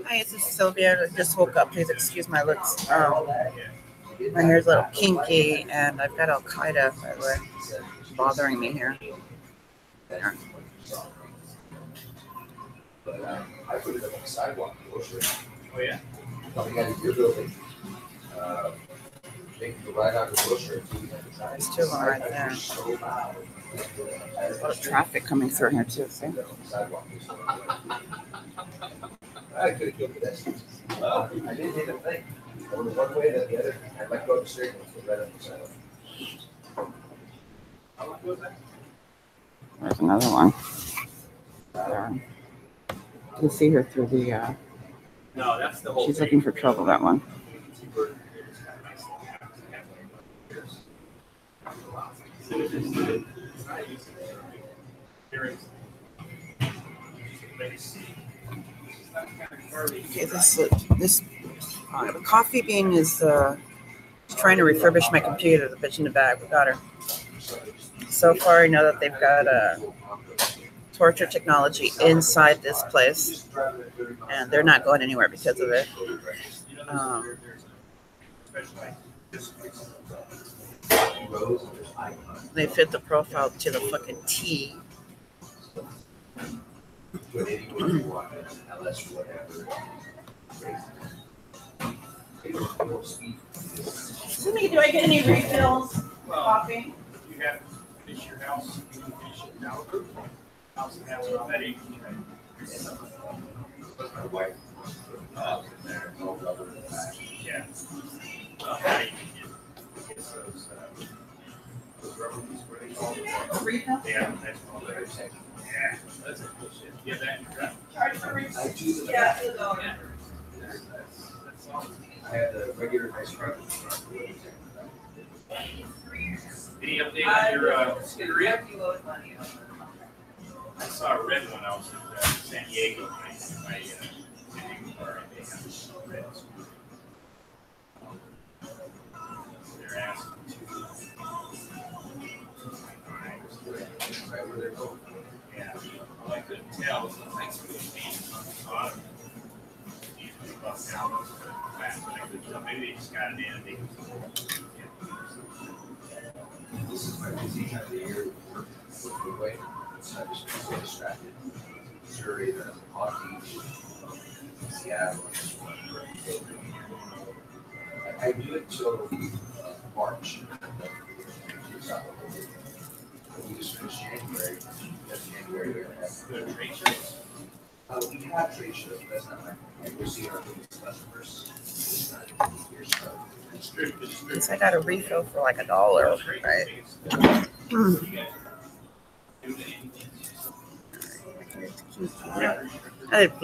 Hi, this is Sylvia. I just woke up. Please excuse my looks. My hair's a little kinky, and I've got Al Qaeda, by the way, bothering me here. There. I put it up on the sidewalk. Oh yeah. Coming out of your building. They can go right out of the grocery. There's two of them right there. There's a lot of traffic coming through here too. See? I could have killed pedestrians. I didn't hit a thing. I went one way to the other. I let go of the steering wheel right up the sidewalk. There's another one. There. You can see her through the. No, that's the whole. She's looking for trouble. That one. Okay, this the coffee bean is trying to refurbish my computer. The bitch in the bag. We got her. So far, I know that they've got torture technology inside this place, and they're not going anywhere because of it. They fit the profile to the fucking T. Do I get any refills? Coffee? You have to finish your house. You can finish it now. House and house all that age. My wife. Yeah. Refill? Yeah, that's all there is. Yeah, that's a cool shit. You have that in your truck? Charge for refill? I do. Yeah. That's all. I had the regular ice cream. Any update on your scooter yet? I saw a red one. I was in San Diego. My car, they have a red scooter. They're asking yeah, well, I couldn't tell. So thanks for the feed. Usually bust out those fast, but I couldn't tell. Maybe they just got it in. This is my busy time of the year. Work the way. So I just get so distracted. Missouri, the Palm Beach, Seattle. I do it till March. We just finished January. That's January. We're going to have Good trade shows. we have trade shows, but that's not like we're seeing our biggest customers. It's not here, so. Guess I got a refill for like $1, right? I had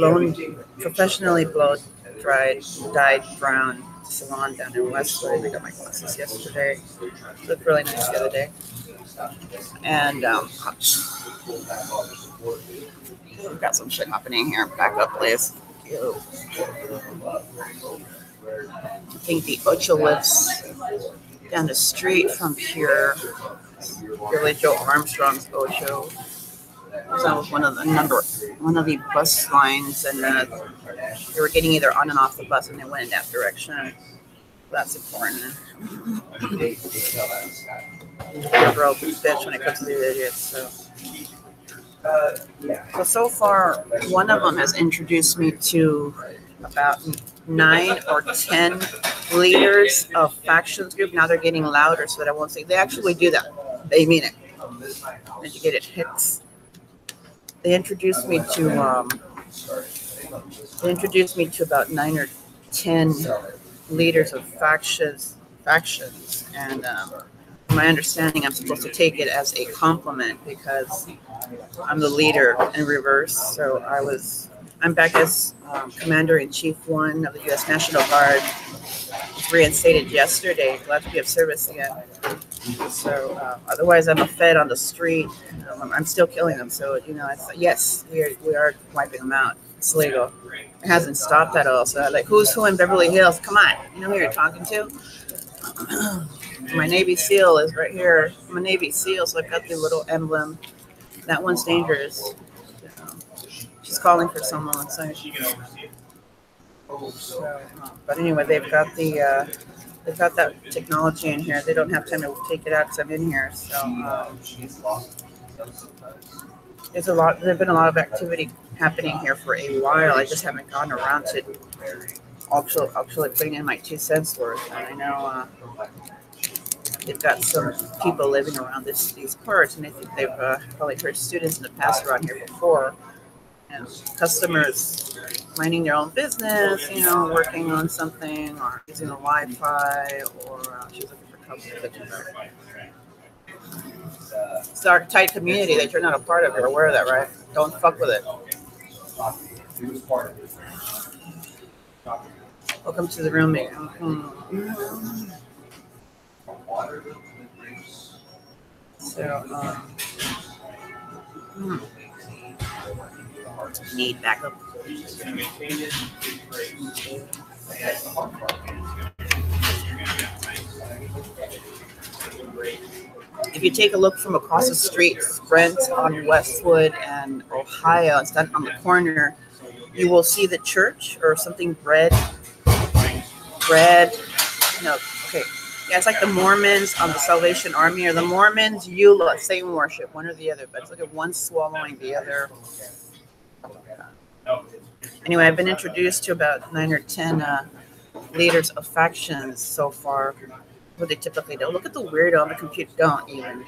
professionally dried, dyed brown salon down in Westwood. I got my glasses yesterday. Looked really nice the other day. And we've got some shit happening here. Back up, please. Ew. I think the Ocho lives down the street from here. Billy Joe Armstrong's Ocho. That was one of the bus lines, and they were getting either on and off the bus, and they went in that direction. That's important. I'm a real bitch when it comes to these idiots. So far, one of them has introduced me to about 9 or 10 leaders of factions group. Now they're getting louder so that I won't say. They actually do that. They mean it. Did you get it, Hicks? They introduced me to about 9 or 10 leaders of factions, and from my understanding, I'm supposed to take it as a compliment because I'm the leader in reverse. So I'm back as Commander-in-Chief 1 of the U.S. National Guard. Reinstated yesterday. Glad to be of service again. So otherwise, I'm a fed on the street. I'm still killing them. So yes, we are wiping them out. It's legal. It hasn't stopped at all. So like, who's who in Beverly Hills? Come on, you know who you're talking to. My Navy SEAL is right here. I'm a Navy SEAL, so I've got the little emblem. That one's dangerous. calling for someone. So, but anyway, they've got that technology in here. They don't have time to take it out because I'm in here. So there's a lot. There's been a lot of activity happening here for a while. I just haven't gotten around to actually putting in my 2 cents worth. And I know they've got some people living around these parts, and I think they've probably heard students in the past around here before. And customers minding their own business, working on something or using the Wi-Fi, or she's looking for company. It's our tight community that you're not a part of. You're aware of that, right? Don't fuck with it. Welcome to the room. So, need backup. If you take a look from across the street, Brent on Westwood and Ohio, it's done on the corner, you will see the church or something red. No, okay. Yeah, it's like the Mormons on the Salvation Army, or the Mormons, Eula, Satan worship, one or the other. But it's like one swallowing the other. Anyway, I've been introduced to about 9 or 10 leaders of factions so far. What they typically do. Look at the weirdo on the computer. Don't even.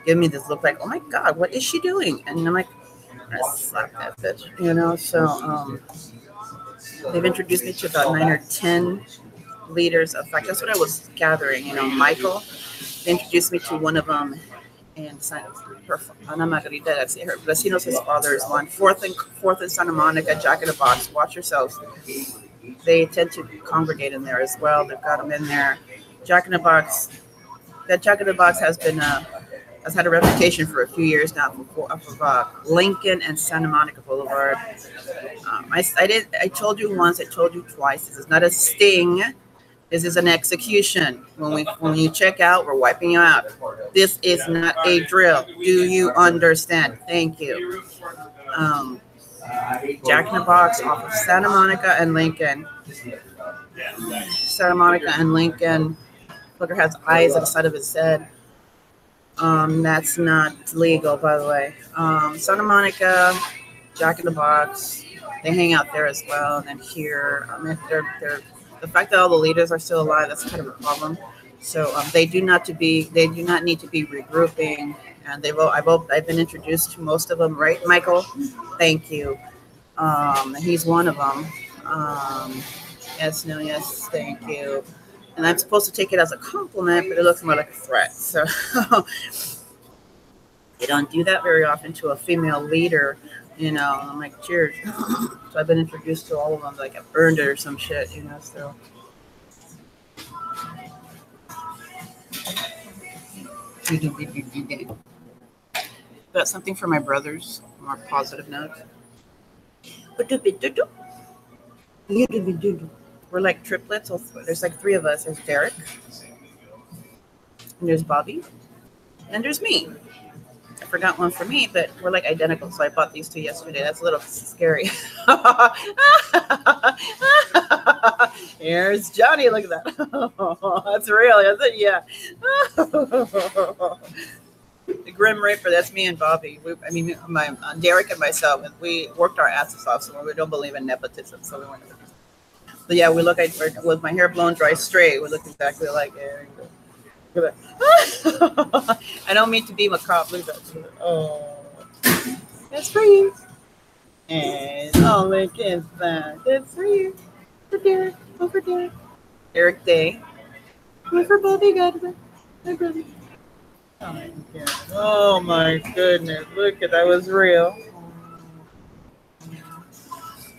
Give me this look like, oh my God, what is she doing? And I'm like, I slap that bitch, So they've introduced me to about 9 or 10 leaders of fact. That's what I was gathering. Michael, they introduced me to one of them, and Ana Margarita, that's her. Vecinos, his father is one. Fourth in Santa Monica, Jack in the Box. Watch yourselves. They tend to congregate in there as well. They've got them in there. Jack in the Box. That Jack in the Box has had a reputation for a few years now for Lincoln and Santa Monica Boulevard. I told you once. I told you twice. This is not a sting. This is an execution. When you check out, we're wiping you out. This is not a drill. Do you understand? Thank you. Jack in the Box off of Santa Monica and Lincoln. Santa Monica and Lincoln. Fucker has eyes at the side of his head. That's not legal, by the way. Santa Monica, Jack in the Box. They hang out there as well. And then here, they're the fact that all the leaders are still alive, that's kind of a problem. So they do not need to be regrouping, and I've been introduced to most of them, right, Michael? Thank you. He's one of them. Yes, thank you. And I'm supposed to take it as a compliment, but it looks more like a threat. So they don't do that very often to a female leader. I'm like, cheers. So I've been introduced to all of them, like I've earned it or some shit, so. Got something for my brothers, more positive note. We're like triplets. There's like 3 of us. There's Derek, and there's Bobby, and there's me. I forgot one for me, but we're like identical, so I bought these 2 yesterday. That's a little scary. Here's Johnny. Look at that. That's real, isn't it? Yeah. The Grim Reaper, that's me and Bobby. Derek and myself, and we worked our asses off, so we don't believe in nepotism, so we went. But yeah, we look with my hair blown dry straight, we look exactly like it. Look at that. I don't mean to be macabre. Look at that. Oh, that's for you. And look at that. That's for you. For Derek. Over Derek. Derek Day. For Bobby Godwin. My brother. Oh my goodness. Look at that. Was real.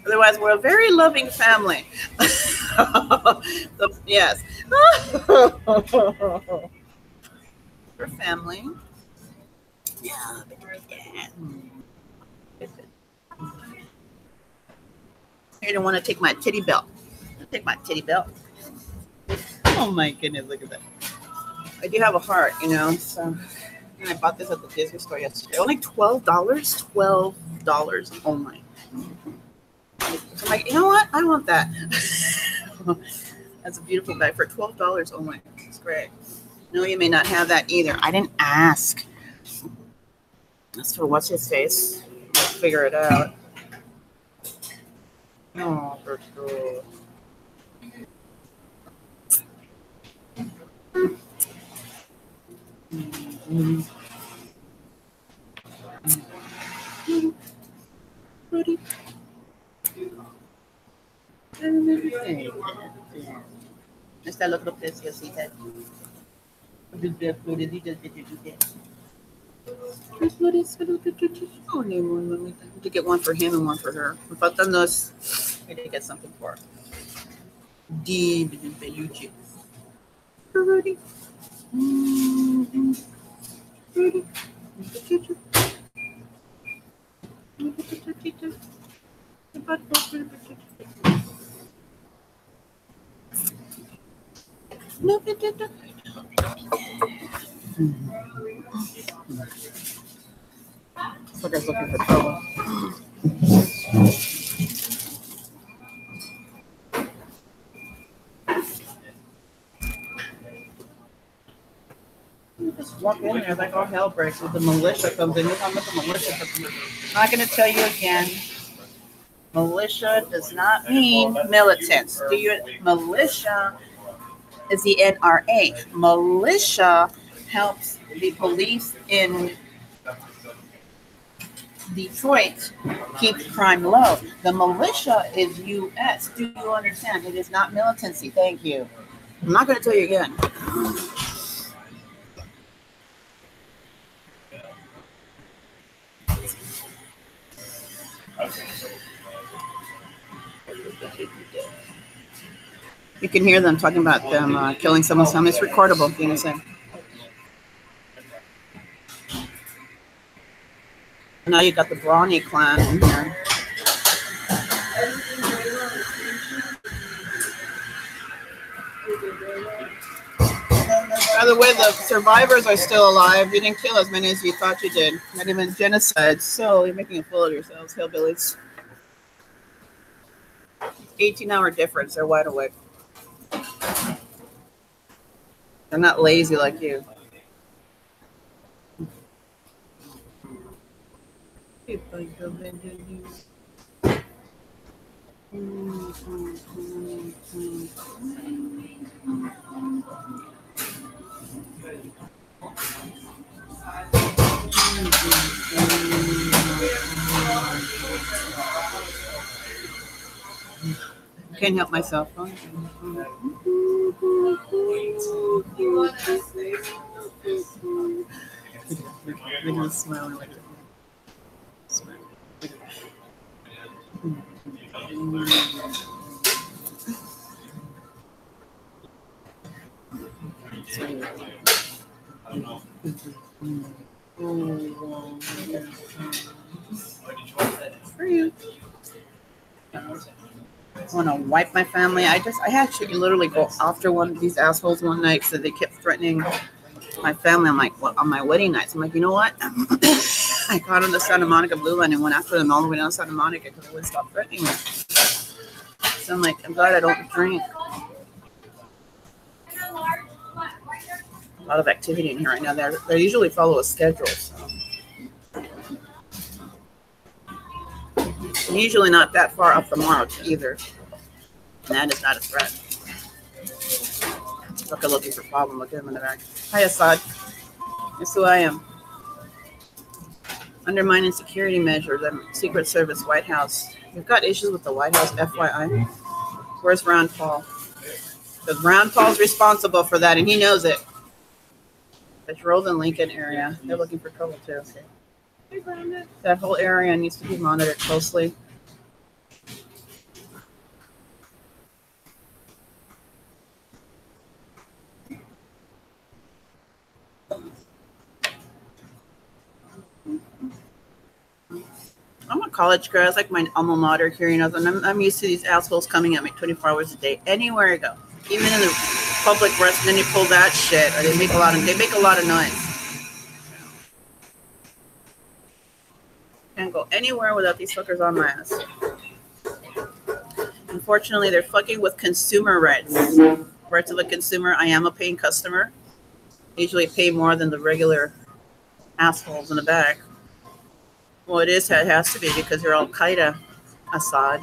Otherwise, we're a very loving family. So, yes. We're family. Yeah. You don't want to take my titty belt. Take my titty belt. Oh my goodness, look at that. I do have a heart, so. And I bought this at the Disney store yesterday. Only $12. $12. $12 only. So I'm like, you know what? I want that. That's a beautiful bag for $12 only. It's great. No, you may not have that either. I didn't ask. That's for what's his face. I'll figure it out. Oh, for sure. Mm-hmm. Está el otro preciosita. Oh, to get one for him and one for her. Faltan dos. I did get something for her. Di peluche. Rudy. Rudy. No, so they're looking for trouble. You just walk in there like all hell breaks with the militia comes in. Look how much the militia comes in. I'm not going to tell you again. Militia does not mean militants. Do you? Militia is the NRA. Militia helps the police in Detroit keep crime low. The militia is U.S. Do you understand? It is not militancy. Thank you. I'm not going to tell you again. You can hear them talking about them killing someone's family. It's recordable. You know what I'm saying? Now you got the Brawny clan in here. By the way, the survivors are still alive. You didn't kill as many as you thought you did. Not even genocide. So you're making a fool of yourselves, hillbillies. 18-hour difference. They're wide awake. They're not lazy like you. Can't help myself. Huh? Smiling like for you. I want to wipe my family. I actually literally go after one of these assholes one night because they kept threatening my family. I'm like, well, on my wedding nights, I'm like, you know what? I got on the Santa Monica Blue Line and went after them all the way down Santa Monica because they wouldn't stop threatening me. So I'm like, I'm glad I don't drink. A lot of activity in here right now. They usually follow a schedule. So. Usually not that far up the mark either. And that is not a threat. Look, I'm looking for a problem. Look at him in the back. Hi, Assad. That's who I am. Undermining security measures. I'm Secret Service, White House. You've got issues with the White House, FYI. Where's Ron Paul? Because Ron Paul's responsible for that, and he knows it. It's Roland Lincoln area. They're looking for trouble, too. That whole area needs to be monitored closely. I'm a college grad. It's like my alma mater here, you know, and I'm used to these assholes coming at me 24 hours a day, anywhere I go. Even in the public restroom, then you pull that shit, or they make a lot of noise. Can't go anywhere without these fuckers on my ass. Unfortunately, they're fucking with consumer rights. Rights of a consumer. I am a paying customer. Usually pay more than the regular assholes in the back. Well, it has to be because you're Al Qaeda, Assad,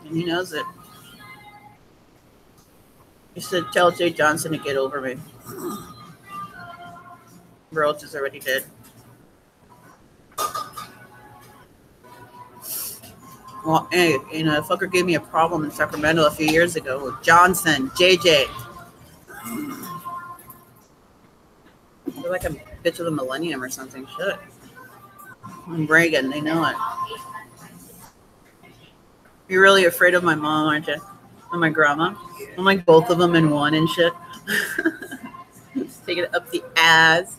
and he knows it. You should tell Jay Johnson to get over me. Roach is already dead. Well, hey, you know, a fucker gave me a problem in Sacramento a few years ago with Johnson, JJ. They're like a bitch of the millennium or something. Shit. I'm Reagan, they know it. You're really afraid of my mom, aren't you? And my grandma? I'm like both of them in one and shit. Take it up the ass.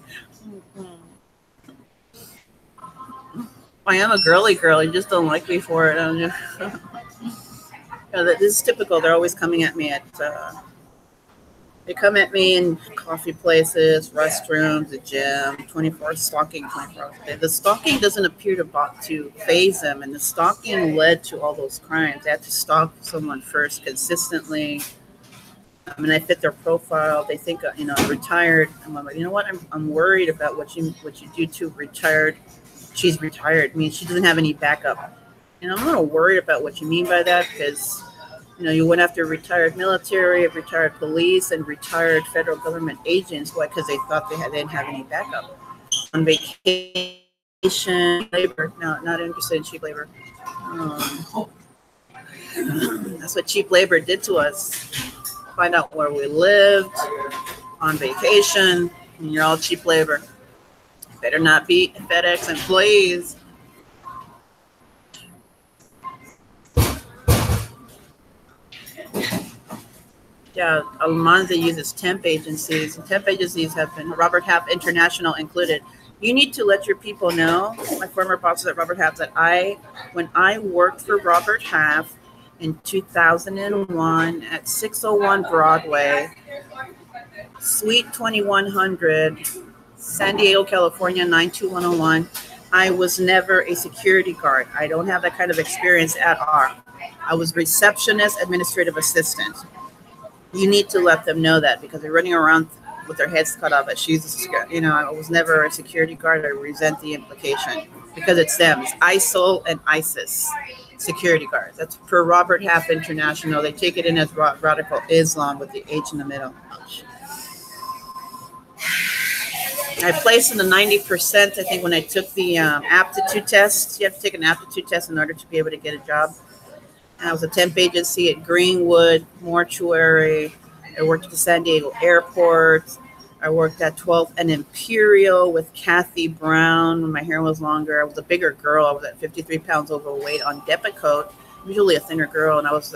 I am a girly girl. You just don't like me for it, don't you? This is typical. They're always coming at me at. They come at me in coffee places, restrooms, the gym, 24 stalking 24 hours a day. The stalking doesn't appear to phase them, and the stalking led to all those crimes. They had to stalk someone first consistently. And I fit their profile. They think, you know, I'm retired. I'm like, you know what? I'm worried about what you do to retired. She's retired. I mean, she doesn't have any backup. And I'm a little worried about what you mean by that because, you know, you went after retired military, retired police, and retired federal government agents. Why? Because they thought they didn't have any backup. On vacation, labor. No, not interested in cheap labor. That's what cheap labor did to us. Find out where we lived, on vacation, and you're all cheap labor. Better not be FedEx employees. Yeah, Almanza uses temp agencies. And temp agencies have been Robert Half International included. You need to let your people know, my former bosses at Robert Half, that when I worked for Robert Half in 2001 at 601 Broadway, Suite 2100, San Diego, California, 92101. I was never a security guard. I don't have that kind of experience at all. I was receptionist, administrative assistant. You need to let them know that because they're running around with their heads cut off. She's a security, you know, I was never a security guard. I resent the implication because it's them. It's ISIL and ISIS security guards. That's per Robert Half International. They take it in as radical Islam with the H in the middle. I placed in the 90%, I think, when I took the aptitude test. You have to take an aptitude test in order to be able to get a job. And I was a temp agency at Greenwood Mortuary. I worked at the San Diego Airport. I worked at 12th and Imperial with Kathy Brown when my hair was longer. I was a bigger girl. I was at 53 pounds overweight on Depakote, usually a thinner girl. And I was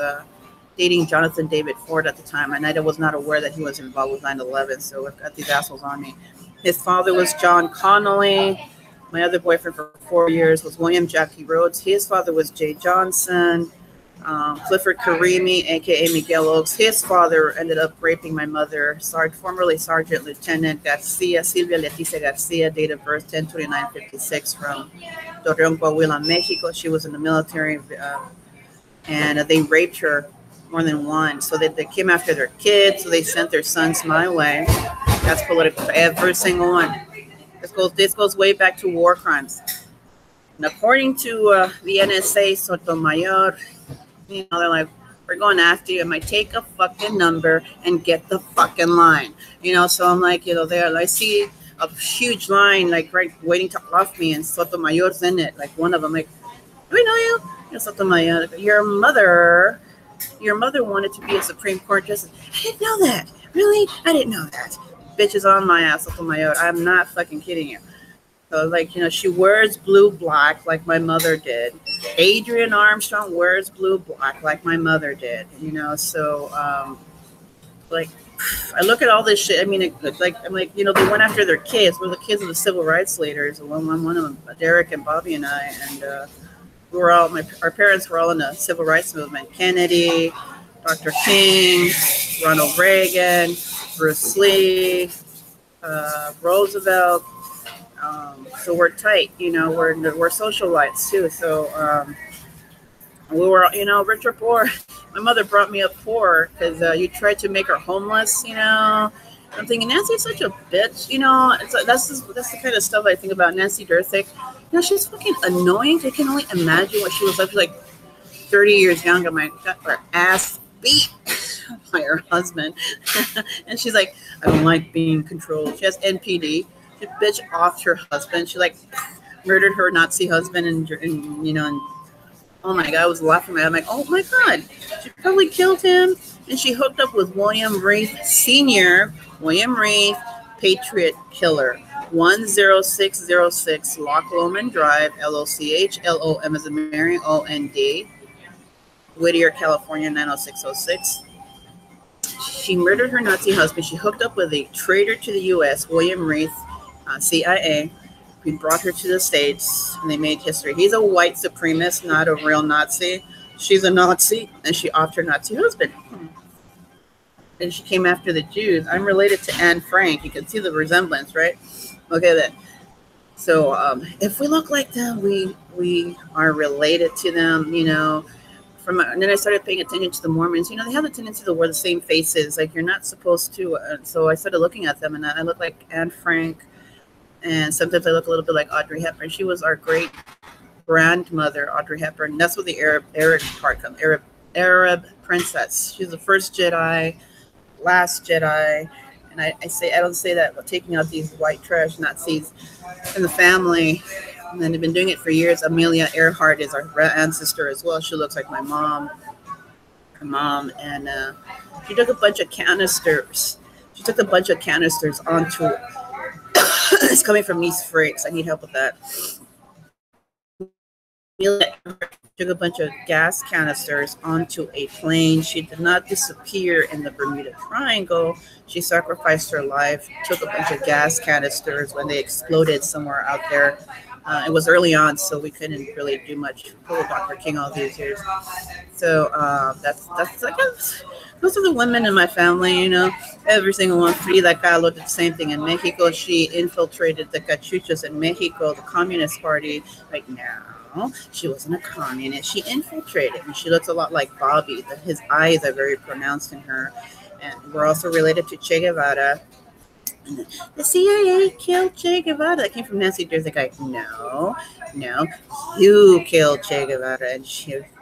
dating Jonathan David Ford at the time. And I was not aware that he was involved with 9/11. So I've got these assholes on me. His father was John Connolly. My other boyfriend for 4 years was William Jackie Rhodes. His father was Jay Johnson. Clifford Karimi, a.k.a. Miguel Oaks. His father ended up raping my mother, formerly Sergeant Lieutenant Garcia, Sylvia Leticia Garcia, date of birth 10/29/56 from Torreon, Coahuila, Mexico. She was in the military, and they raped her more than once. So they came after their kids, so they sent their sons my way. That's political. Every single one. This goes way back to war crimes. And according to the NSA, Sotomayor, you know, they're like, we're going after you. I might take a fucking number and get the fucking line. You know, so I'm like, you know, there I see a huge line, like right waiting to off me, and Sotomayor's in it. Like one of them, like, do we know you? You know, Sotomayor, your mother wanted to be a Supreme Court justice. I didn't know that. Really? I didn't know that. Bitch is on my ass, Sotomayor. I'm not fucking kidding you. So, like, you know, she wears blue black like my mother did. Adrienne Armstrong wears blue black like my mother did. You know, so like, I look at all this shit. I mean, I'm like, you know, they went after their kids. We're the kids of the civil rights leaders. One of them, Derek and Bobby and I, and we were all our parents were all in the civil rights movement. Kennedy, Dr. King, Ronald Reagan, Bruce Lee, Roosevelt. So we're tight, we're socialites too. So we were, rich or poor. My mother brought me up poor because you tried to make her homeless. I'm thinking Nancy's such a bitch. That's the kind of stuff I think about Nancy Durthick. She's fucking annoying. I can only imagine what she was like. She's like 30 years younger. Got her ass beat by her husband, and she's like, I don't like being controlled. She has NPD. She bitch off her husband. She like murdered her Nazi husband, and oh my God, I was laughing. I'm like, oh my God, she probably killed him. And she hooked up with William Reith Sr., William Reith, Patriot Killer, 10606 Loch Lomond Drive, LOCH, LOM as a Mary, OND, Whittier, California, 90606. She murdered her Nazi husband. She hooked up with a traitor to the U.S., William Reith, CIA. We brought her to the States, and they made history. He's a white supremacist, not a real Nazi. She's a Nazi, and she offed her Nazi husband. And she came after the Jews. I'm related to Anne Frank. You can see the resemblance, right? Okay, then. So if we look like them, we are related to them, And then I started paying attention to the Mormons. They have a tendency to wear the same faces. Like, you're not supposed to. So I started looking at them, and I look like Anne Frank. And sometimes I look a little bit like Audrey Hepburn. She was our great grandmother, Audrey Hepburn. That's what the Arab part comes. Arab princess. She's the first Jedi, last Jedi. And I don't say that taking out these white trash Nazis in the family. And then they've been doing it for years. Amelia Earhart is our ancestor as well. She looks like my mom. Her mom. And she took a bunch of canisters. Onto it's coming from Nice Frakes. I need help with that. Took a bunch of gas canisters onto a plane. She did not disappear in the Bermuda Triangle. She sacrificed her life, took a bunch of gas canisters when they exploded somewhere out there. It was early on, so we couldn't really do much for Dr. King all these years. So that's like those are the women in my family, every single one. Frida Kahlo did the same thing in Mexico. She infiltrated the Cachuchas in Mexico, the Communist Party. Right now, she wasn't a communist. She infiltrated, and she looks a lot like Bobby. His eyes are very pronounced in her. And we're also related to Che Guevara. The CIA killed Che Guevara. That came from Nancy Durthick. Like, no, you killed Che Guevara. And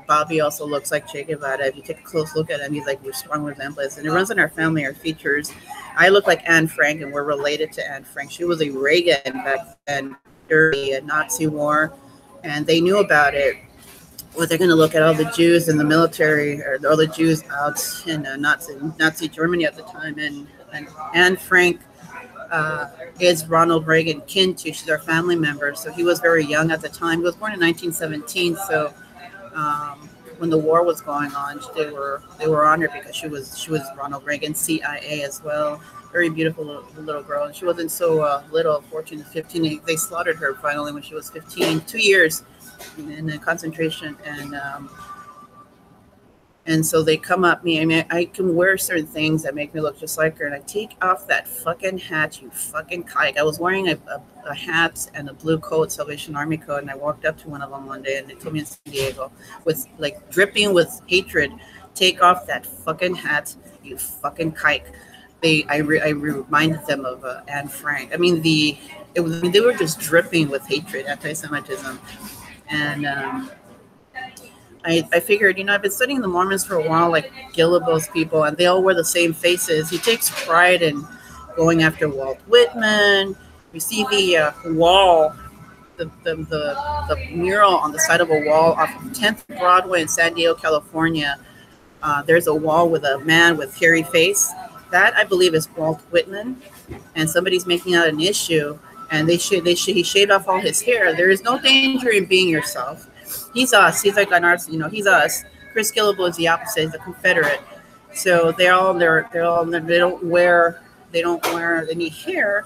Bobby also looks like Che Guevara. If you take a close look at him, he's like, we're strong resemblance. And it runs in our family, our features. I look like Anne Frank, and we're related to Anne Frank. She was a Reagan back then during the Nazi war, and they knew about it. Well, they're going to look at all the Jews in the military, or all the Jews out in Nazi Germany at the time. And Anne Frank is Ronald Reagan kin to. She's our family member. So he was very young at the time. He was born in 1917. So when the war was going on, they were honored because she was Ronald Reagan, CIA as well. Very beautiful little girl. And she wasn't so little, 14 to 15. They slaughtered her finally when she was 15, 2 years in the concentration. And so they come up me. I mean, I can wear certain things that make me look just like her. And I take off that fucking hat, you fucking kike. I was wearing a hat and a blue coat, Salvation Army coat. And I walked up to one of them one day, and they told me in San Diego, with like dripping with hatred, take off that fucking hat, you fucking kike. I reminded them of Anne Frank. I mean, they were just dripping with hatred, anti-Semitism. And I figured, I've been studying the Mormons for a while, like Gillibo's people, and they all wear the same faces. He takes pride in going after Walt Whitman. You see the wall, the mural on the side of a wall off of 10th Broadway in San Diego, California. There's a wall with a man with hairy face. That, I believe, is Walt Whitman, and somebody's making out an issue, and he shaved off all his hair. There is no danger in being yourself. He's us. He's like an artist, he's us. Chris Gillibo is the opposite. He's a Confederate. So they don't wear any hair.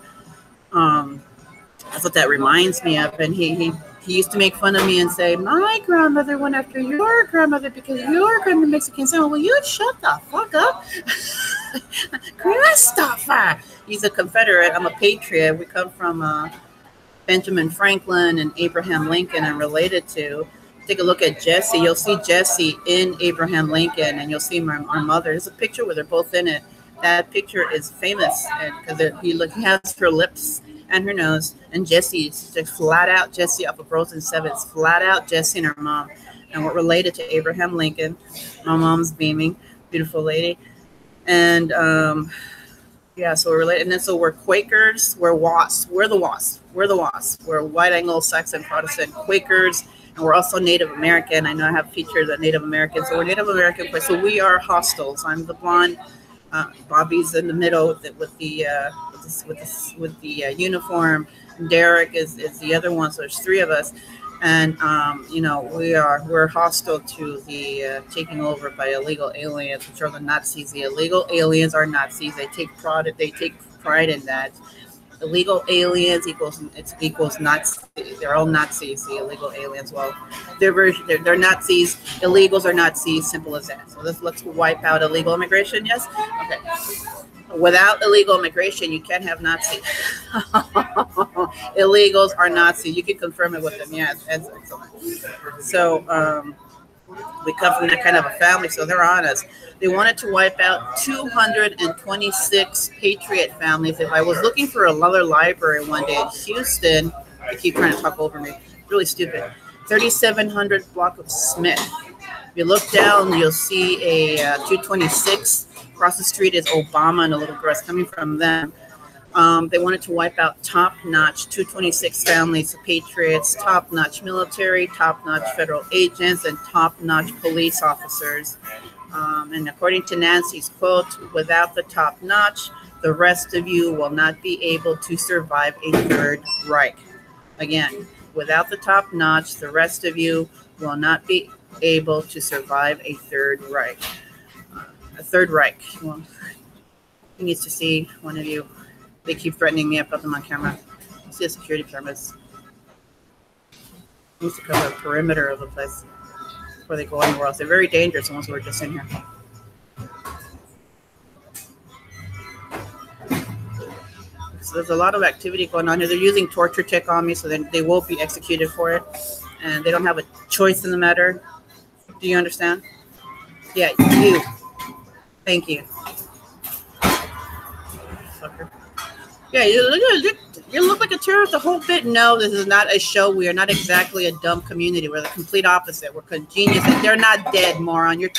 That's what that reminds me of. And he used to make fun of me and say, my grandmother went after your grandmother because your grandmother Mexican. So, well, you shut the fuck up. Christopher. He's a Confederate. I'm a patriot. We come from Benjamin Franklin and Abraham Lincoln are related to. Take a look at Jesse. You'll see Jesse in Abraham Lincoln, and you'll see our mother. There's a picture where they're both in it. That picture is famous because he has her lips and her nose, and Jesse is just flat out Jesse off of Frozen 7. It's flat out Jesse and her mom, and we're related to Abraham Lincoln. My mom's beaming, beautiful lady, and yeah, so we're related. And then so we're Quakers, we're WASP, we're the WASP, we're White Anglo-Saxon Protestant Quakers. And we're also Native American. I know I have featured the Native American. So we're Native American. So we are hostiles. I'm the blonde. Bobby's in the middle with the uniform. Derek is the other one. So there's three of us. And you know, we're hostile to the taking over by illegal aliens, which are the Nazis. The illegal aliens are Nazis. They take pride in that. Illegal aliens equals Nazi. They're all Nazis. The illegal aliens. Well, they're Nazis. Illegals are Nazis. Simple as that. So let's wipe out illegal immigration. Yes. Okay. Without illegal immigration, you can't have Nazis. Illegals are Nazis. You can confirm it with them. Yes. So we come from that kind of a family. So they're on us. They wanted to wipe out 226 Patriot families. If I was looking for another library one day in Houston, they keep trying to talk over me. Really stupid. 3700 block of Smith. If you look down, you'll see a 226. Across the street is Obama and a little girl coming from them. They wanted to wipe out top-notch 226 families of patriots, top-notch military, top-notch federal agents, and top-notch police officers. And according to Nancy's quote, without the top-notch, the rest of you will not be able to survive a Third Reich. Again, without the top-notch, the rest of you will not be able to survive a Third Reich. A Third Reich. Well, he needs to see one of you. They keep threatening me. I've got them on camera. See the security cameras. Needs to cover the perimeter of the place before they go anywhere else. They're very dangerous once we're just in here. So there's a lot of activity going on here. They're using torture tech on me, so then they will be executed for it. And they don't have a choice in the matter. Do you understand? Yeah, you. Thank you. Fucker. Yeah, you look like a terrorist the whole bit. No, this is not a show. We are not exactly a dumb community. We're the complete opposite. We're congenius. They're not dead, moron. You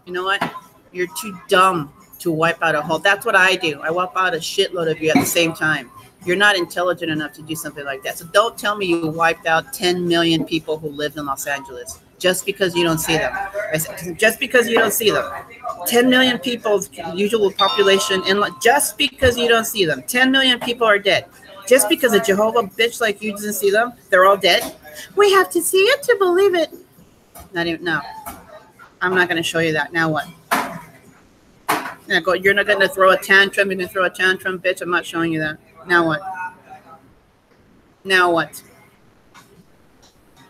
know what? You're too dumb to wipe out a whole. That's what I do. I wipe out a shitload of you at the same time. You're not intelligent enough to do something like that. So don't tell me you wiped out 10 million people who lived in Los Angeles just because you don't see them. Just because you don't see them. 10 million people's usual population, and just because you don't see them, 10 million people are dead. Just because a Jehovah bitch like you doesn't see them, they're all dead. We have to see it to believe it. Not even, no. I'm not going to show you that. Now what? You're not going to throw a tantrum. You're going to throw a tantrum, bitch. I'm not showing you that. Now what? Now what?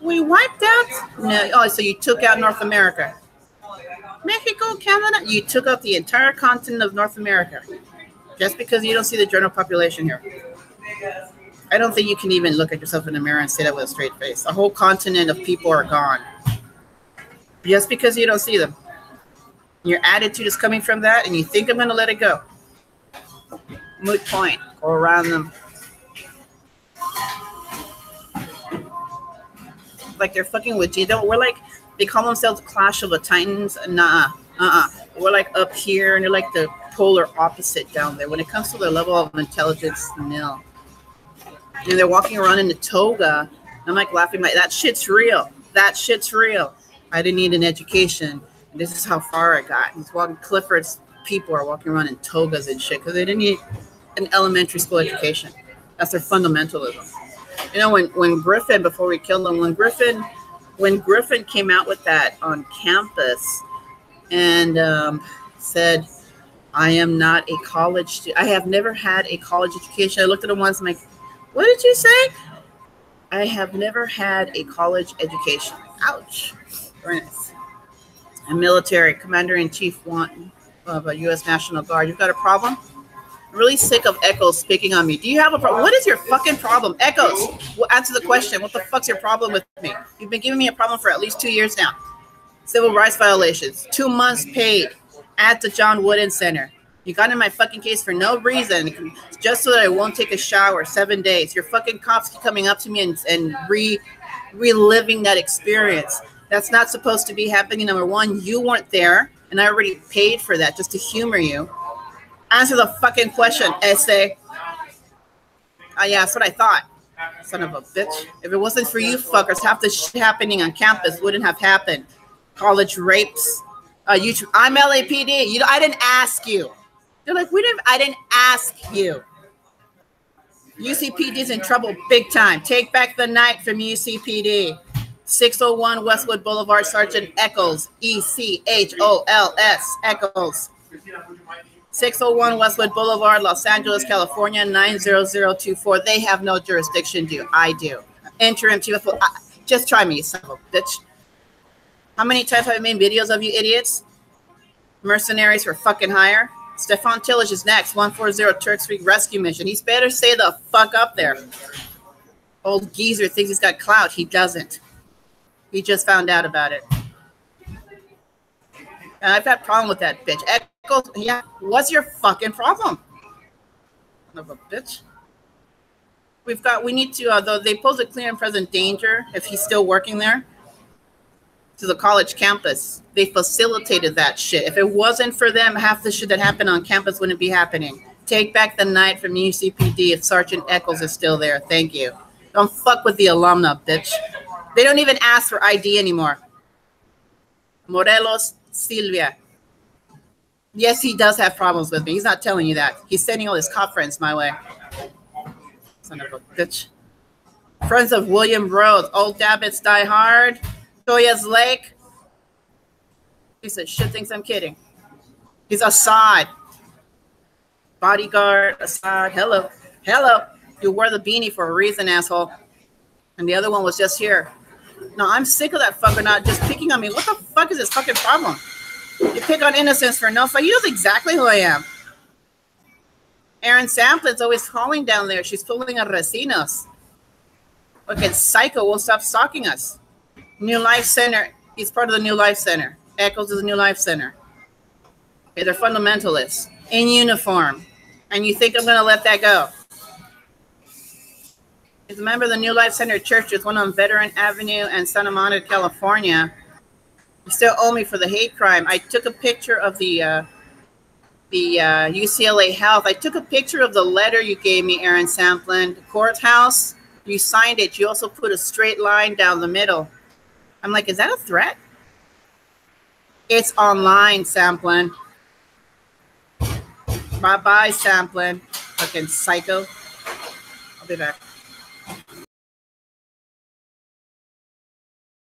We wiped out? No. Oh, so you took out North America. Mexico, Canada, you took out the entire continent of North America just because you don't see the general population here. I don't think you can even look at yourself in the mirror and say that with a straight face. A whole continent of people are gone just because you don't see them. Your attitude is coming from that, and you think I'm going to let it go. Moot point. Go around them. Like they're fucking with you. We're like, they call themselves Clash of the Titans. Nah, We're like up here, and they're like the polar opposite down there. When it comes to their level of intelligence, nil. And they're walking around in the toga. I'm like laughing, like, that shit's real. That shit's real. I didn't need an education. This is how far I got. He's walking. Clifford's people are walking around in togas and shit because they didn't need an elementary school education. That's their fundamentalism. You know, when Griffin, before we killed him, when Griffin came out with that on campus and said, I am not a college student. I have never had a college education. I looked at him once and I'm like, what did you say? I have never had a college education. Ouch. Very nice. A military commander-in-chief of a U.S. National Guard. You've got a problem? I'm really sick of Echoes speaking on me. Do you have a problem? What is your fucking problem? Echoes, well, answer the question. What the fuck's your problem with me? You've been giving me a problem for at least 2 years now. Civil rights violations, 2 months paid at the John Wooden Center. You got in my fucking case for no reason, just so that I won't take a shower 7 days. Your fucking cops keep coming up to me and reliving that experience. That's not supposed to be happening. Number one, you weren't there, and I already paid for that just to humor you. Answer the fucking question, essay. Oh, yeah, that's what I thought. Son of a bitch. If it wasn't for you fuckers, half the shit happening on campus wouldn't have happened. College rapes. YouTube. I'm LAPD. I didn't ask you. They're like, I didn't ask you. UCPD's in trouble big time. Take back the night from UCPD. 601 Westwood Boulevard, Sergeant Echols. ECHOLS. Echols. 601 Westwood Boulevard, Los Angeles, California, 90024. They have no jurisdiction, do I do. Interim chief. Just try me, you son of a bitch. How many times have I made videos of you idiots? Mercenaries for fucking hire. Stefan Tillage is next. 140 Turk Street Rescue Mission. He's better stay the fuck up there. Old geezer thinks he's got clout. He doesn't. He just found out about it. And I've had a problem with that bitch. Echoes, yeah, what's your fucking problem? Son of a bitch. We need to, though they pose a clear and present danger if he's still working there to the college campus. They facilitated that shit. If it wasn't for them, half the shit that happened on campus wouldn't be happening. Take back the night from UCPD if Sergeant Echols is still there. Thank you. Don't fuck with the alumna, bitch. They don't even ask for ID anymore. Morelos, Sylvia. Yes, he does have problems with me. He's not telling you that. He's sending all his cop friends my way. Son of a bitch. Friends of William Rhodes. Old Dabbits Die Hard. Toya's Lake. He said, shit thinks I'm kidding. He's Assad. Bodyguard, Assad. Hello. Hello. You wore the beanie for a reason, asshole. And the other one was just here. No, I'm sick of that fucker not just picking on me. What the fuck is this fucking problem? You pick on innocence for no fuck. He knows exactly who I am. Erin Samplin's always calling down there. She's fooling our recinos. Fucking psycho won't stop stalking us. New Life Center. He's part of the New Life Center. Echoes is the New Life Center. Okay, they're fundamentalists in uniform. And you think I'm going to let that go? He's a member of the New Life Center Church. It's one on Veteran Avenue and Santa Monica, California. You still owe me for the hate crime. I took a picture of the UCLA Health. I took a picture of the letter you gave me, Erin Samplin. The courthouse. You signed it. You also put a straight line down the middle. I'm like, is that a threat? It's online, Samplin. Bye-bye, Samplin. Fucking psycho. I'll be back.